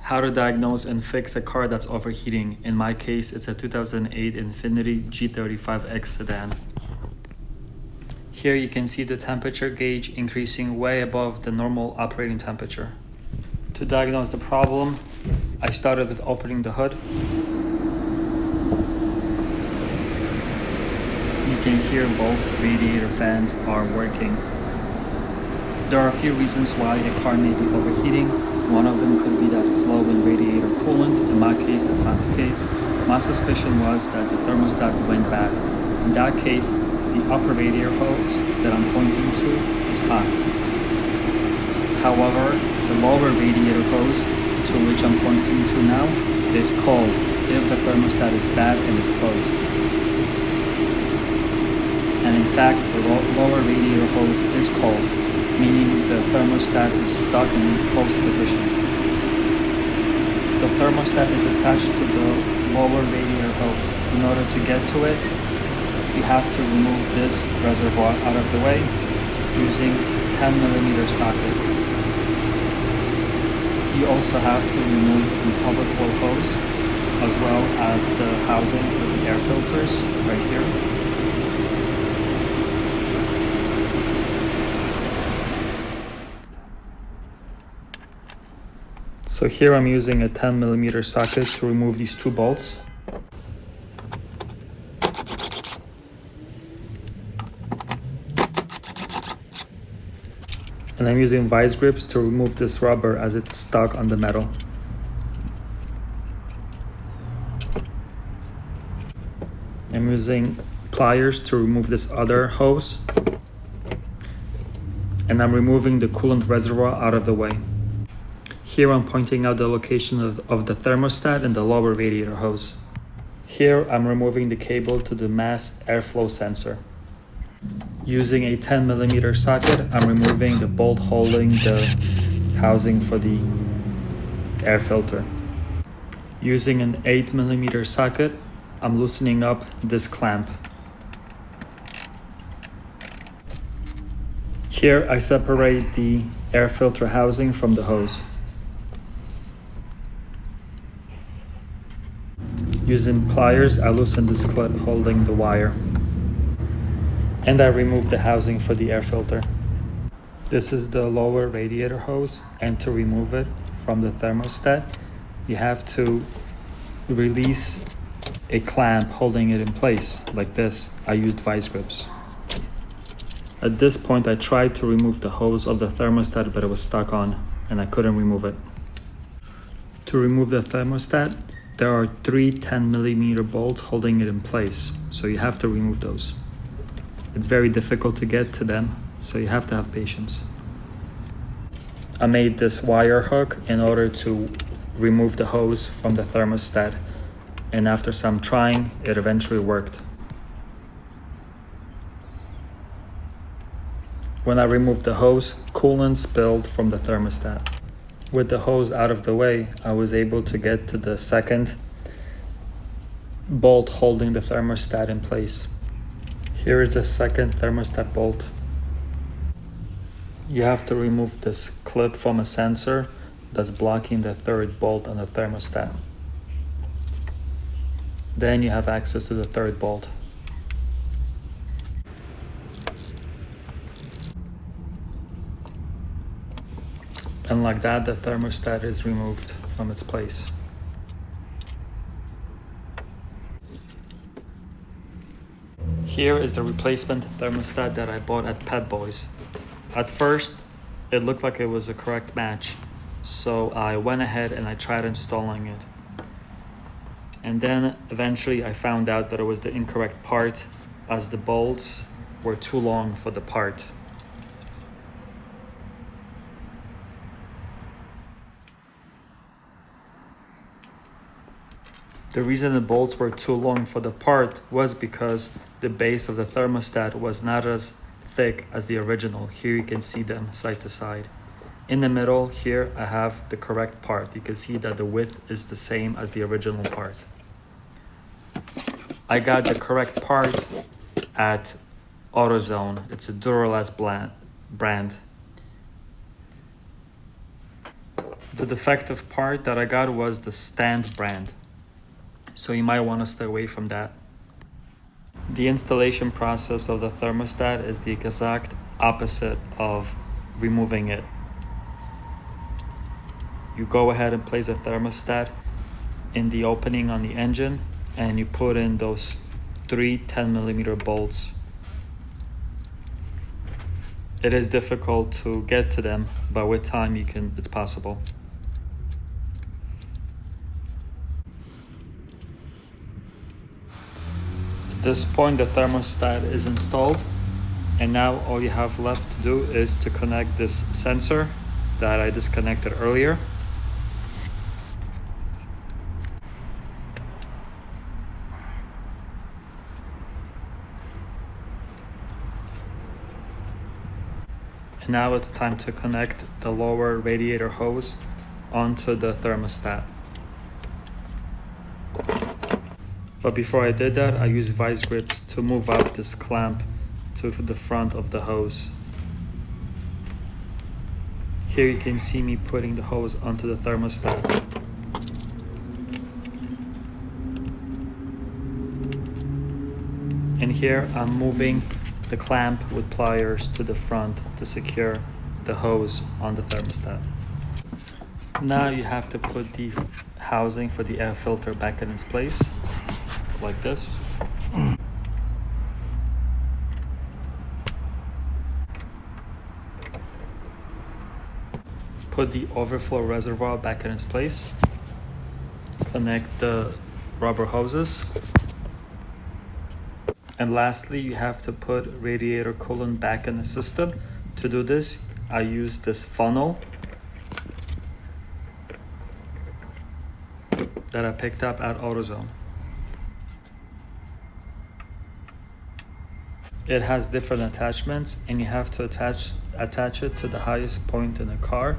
How to diagnose and fix a car that's overheating. In my case, it's a 2008 Infiniti G35X sedan. Here you can see the temperature gauge increasing way above the normal operating temperature. To diagnose the problem, I started with opening the hood. You can hear both radiator fans are working. There are a few reasons why a car may be overheating. One of them could be that it's low in radiator coolant. In my case, that's not the case. My suspicion was that the thermostat went bad. In that case, the upper radiator hose that I'm pointing to is hot. However, the lower radiator hose, to which I'm pointing to now, is cold if the thermostat is bad and it's closed. And in fact, the lower radiator hose is cold, meaning the thermostat is stuck in a closed position. The thermostat is attached to the lower radiator hose. In order to get to it, you have to remove this reservoir out of the way using 10mm socket. You also have to remove the overflow hose as well as the housing for the air filters right here. So here I'm using a 10mm socket to remove these two bolts. And I'm using vice grips to remove this rubber as it's stuck on the metal. I'm using pliers to remove this other hose. And I'm removing the coolant reservoir out of the way. Here I'm pointing out the location of the thermostat and the lower radiator hose. Here I'm removing the cable to the mass airflow sensor. Using a 10mm socket, I'm removing the bolt holding the housing for the air filter. Using an 8mm socket, I'm loosening up this clamp. Here I separate the air filter housing from the hose. Using pliers, I loosen this clip holding the wire. And I remove the housing for the air filter. This is the lower radiator hose, and to remove it from the thermostat, you have to release a clamp holding it in place, like this. I used vice grips. At this point, I tried to remove the hose of the thermostat, but it was stuck on, and I couldn't remove it. To remove the thermostat, there are 3 10mm bolts holding it in place, so you have to remove those. It's very difficult to get to them, so you have to have patience. I made this wire hook in order to remove the hose from the thermostat, and after some trying, it eventually worked. When I removed the hose, coolant spilled from the thermostat. With the hose out of the way, I was able to get to the second bolt holding the thermostat in place. Here is the second thermostat bolt. You have to remove this clip from a sensor that's blocking the third bolt on the thermostat. Then you have access to the third bolt. And like that, the thermostat is removed from its place. Here is the replacement thermostat that I bought at Pep Boys. At first, it looked like it was a correct match, so I went ahead and I tried installing it. And then eventually I found out that it was the incorrect part, as the bolts were too long for the part. The reason the bolts were too long for the part was because the base of the thermostat was not as thick as the original. Here you can see them side to side. In the middle here I have the correct part. You can see that the width is the same as the original part. I got the correct part at AutoZone. It's a Duralast brand. The defective part that I got was the stand brand, so you might want to stay away from that. The installation process of the thermostat is the exact opposite of removing it. You go ahead and place a thermostat in the opening on the engine, and you put in those 3 10mm bolts. It is difficult to get to them, but with time it's possible. At this point, the thermostat is installed, and now all you have left to do is to connect this sensor that I disconnected earlier. And now it's time to connect the lower radiator hose onto the thermostat. But before I did that, I used vice grips to move up this clamp to the front of the hose. Here you can see me putting the hose onto the thermostat. And here I'm moving the clamp with pliers to the front to secure the hose on the thermostat. Now you have to put the housing for the air filter back in its place, like this. Put the overflow reservoir back in its place. Connect the rubber hoses. And lastly, you have to put radiator coolant back in the system. To do this, I use this funnel that I picked up at AutoZone. It has different attachments, and you have to attach it to the highest point in the car.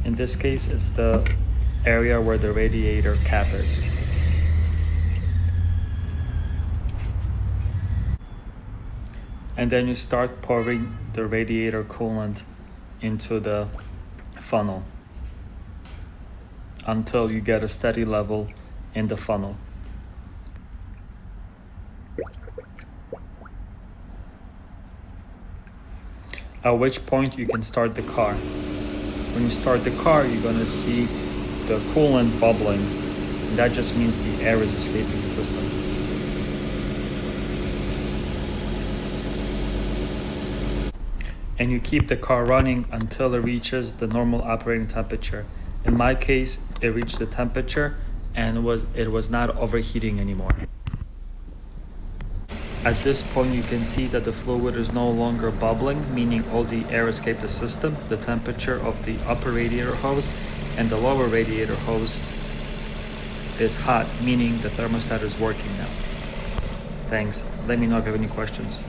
In this case, it's the area where the radiator cap is. And then you start pouring the radiator coolant into the funnel until you get a steady level in the funnel. At which point you can start the car. When you start the car, you're gonna see the coolant bubbling. And that just means the air is escaping the system. And you keep the car running until it reaches the normal operating temperature. In my case, it reached the temperature and it was not overheating anymore. At this point, you can see that the fluid is no longer bubbling, meaning all the air escaped the system. The temperature of the upper radiator hose and the lower radiator hose is hot, meaning the thermostat is working now. Thanks. Let me know if you have any questions.